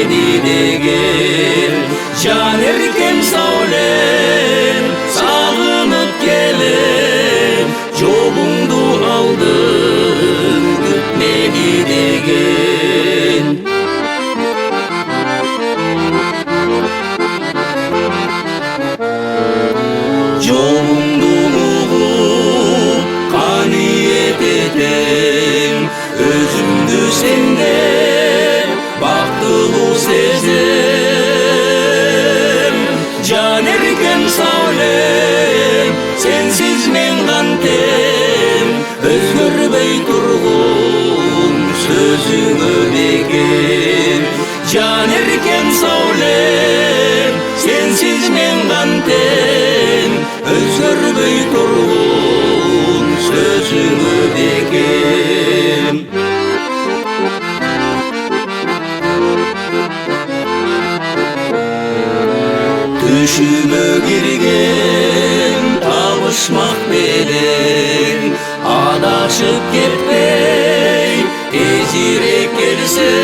күтмеді деген. Жан еркем саулем, сағынып келем, жолыңды алдым күтмеді деген. Жолыңды ұғып қаниет етем, өзімді сенден бақтылы сезем. Жан еркем саулем, сенсіз мен қантем, өзгербей тұрғын сөзіңе бекем. Жан еркем саулем, сенсіз мен қантем, өзгербей тұрғын сөзіңе бекем. Түшіме кірген табышмақ белең, адашып кетпей тезірек келсең.